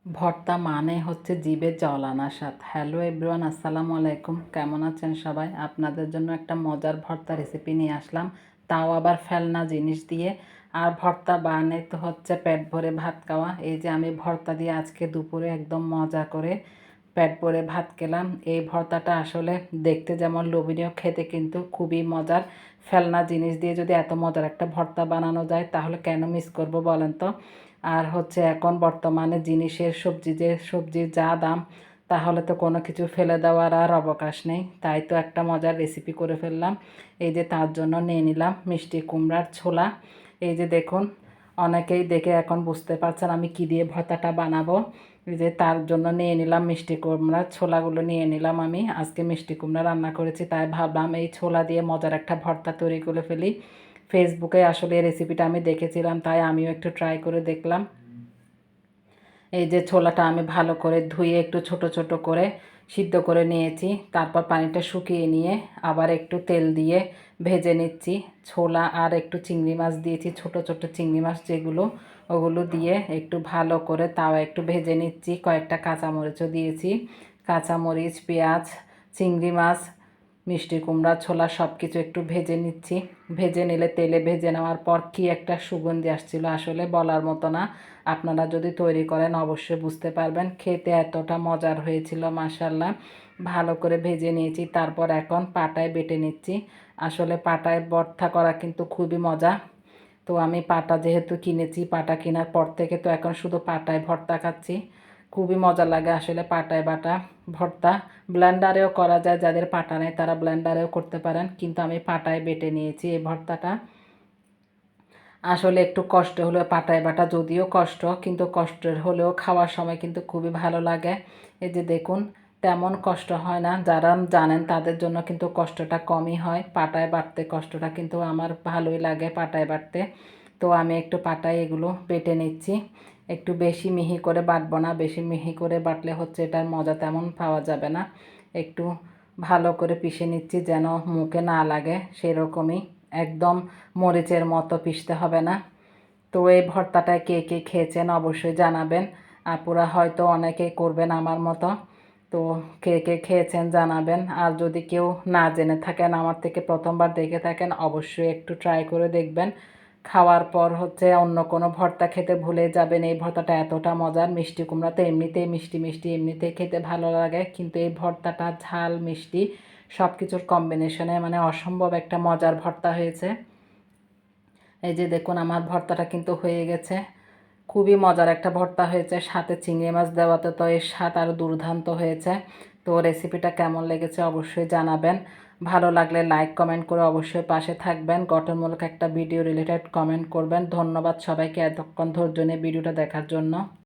ভর্তা মানে হচ্ছে জিভে জল আনা স্বাদ। হ্যালো এভরিওয়ান, আসসালামু আলাইকুম। কেমন আছেন সবাই? আপনাদের জন্য একটা মজার ভর্তা রেসিপি নিয়ে আসলাম, তাও আবার ফেলনা জিনিস দিয়ে। আর ভর্তা বানাতে হচ্ছে পেট ভরে ভাত খাওয়া। এই যে আমি ভর্তা দিয়ে আজকে দুপুরে একদম মজা করে পেট ভরে ভাত খেলাম। এই ভর্তাটা আসলে দেখতে যেমন লোভনীয়, খেতে কিন্তু খুবই মজার। ফেলনা জিনিস দিয়ে যদি এত মজার একটা ভর্তা বানানো যায় তাহলে কেন মিস করব বলেন তো। আর হচ্ছে এখন বর্তমানে জিনিসের সবজির যা দাম, তাহলে তো কোনো কিছু ফেলে দেওয়ার আর অবকাশ নেই। তাই তো একটা মজার রেসিপি করে ফেললাম। এই যে তার জন্য নিয়ে নিলাম মিষ্টি কুমড়ার ছোলা। এই যে দেখুন, অনেকেই দেখে এখন বুঝতে পারছেন আমি কী দিয়ে ভর্তাটা বানাবো। এই যে তার জন্য নিয়ে নিলাম মিষ্টি কুমড়ার ছোলাগুলো নিয়ে নিলাম। আমি আজকে মিষ্টি কুমড়া রান্না করেছি, তাই ভাবলাম এই ছোলা দিয়ে মজার একটা ভর্তা তৈরি করে ফেলি। ফেসবুকে আসলে এই রেসিপিটা আমি দেখেছিলাম, তাই আমিও একটু ট্রাই করে দেখলাম। এই যে ছোলাটা আমি ভালো করে ধুয়ে একটু ছোট ছোট করে সিদ্ধ করে নিয়েছি। তারপর পানিটা শুকিয়ে নিয়ে আবার একটু তেল দিয়ে ভেজে নিচ্ছি। ছোলা আর একটু চিংড়ি মাছ দিয়েছি, ছোট ছোট চিংড়ি মাছ যেগুলো, ওগুলো দিয়ে একটু ভালো করে তাও একটু ভেজে নিচ্ছি। কয়েকটা কাঁচামরিচও দিয়েছি। কাঁচামরিচ, পেঁয়াজ, চিংড়ি মাছ, মিষ্টি কুমড়া, ছোলা সব কিছু একটু ভেজে নিচ্ছি। ভেজে নিলে তেলে ভেজে নেওয়ার পর কী একটা সুগন্ধি আসছিল, আসলে বলার মতো না। আপনারা যদি তৈরি করেন অবশ্যই বুঝতে পারবেন। খেতে এতটা মজার হয়েছিল মাশাল্লাহ। ভালো করে ভেজে নিয়েছি, তারপর এখন পাটায় বেটে নিচ্ছি। আসলে পাটায় ভর্তা করা কিন্তু খুবই মজা। তো আমি পাটা যেহেতু কিনেছি, পাটা কেনার পর থেকে তো এখন শুধু পাটায় ভর্তা খাচ্ছি। খুবই মজা লাগে আসলে পাটায় বাটা ভর্তা। ব্লেন্ডারেও করা যায়, যাদের পাটা নেই তারা ব্লেন্ডারেও করতে পারেন, কিন্তু আমি পাটায় বেটে নিয়েছি এই ভর্তাটা। আসলে একটু কষ্ট হলেও পাটায় বাটা যদিও কষ্ট, কিন্তু কষ্টের হলেও খাওয়ার সময় কিন্তু খুবই ভালো লাগে। এই যে দেখুন, তেমন কষ্ট হয় না। যারা জানেন তাদের জন্য কিন্তু কষ্টটা কমই হয়। পাটায় বাটতে কষ্টটা কিন্তু আমার ভালোই লাগে পাটায় বাটতে। তো আমি একটু পাটায় এগুলো বেটে নিচ্ছি। একটু বেশি মিহি করে বাটবো না, বেশি মিহি করে বাটলে হচ্ছে এটার মজা তেমন পাওয়া যাবে না। একটু ভালো করে পিষে নিচ্ছি যেন মুখে না লাগে, সেরকমই। একদম মরিচের মতো পিষতে হবে না। তো এই ভর্তাটা কে কে খেয়েছেন অবশ্যই জানাবেন। আপুরা হয়তো অনেকেই করবেন আমার মতো। তো কে কে খেয়েছেন জানাবেন। আর যদি কেউ না জেনে থাকেন, আমার থেকে প্রথমবার দেখে থাকেন, অবশ্যই একটু ট্রাই করে দেখবেন। খাওয়ার পর হচ্ছে অন্য কোনো ভর্তা খেতে ভুলে যাবেন। এই ভর্তাটা এতটা মজার। মিষ্টি কুমড়া তো এমনিতেই মিষ্টি মিষ্টি, এমনিতেই খেতে ভালো লাগে, কিন্তু এই ভর্তাটা ঝাল মিষ্টি সব কিছুর কম্বিনেশনে মানে অসম্ভব একটা মজার ভর্তা হয়েছে। এই যে দেখুন, আমার ভর্তাটা কিন্তু হয়ে গেছে। খুবই মজার একটা ভর্তা হয়েছে, সাথে চিংড়ি মাছ দেওয়াতে তো এর স্বাদ আরও দুর্দান্ত হয়েছে। তো রেসিপিটা কেমন লেগেছে অবশ্যই জানাবেন। ভালো লাগলে লাইক কমেন্ট করে অবশ্যই পাশে থাকবেন। গঠনমূলক একটা ভিডিও রিলেটেড কমেন্ট করবেন। ধন্যবাদ সবাইকে এতক্ষণ ধৈর্য নিয়ে ভিডিওটা দেখার জন্য।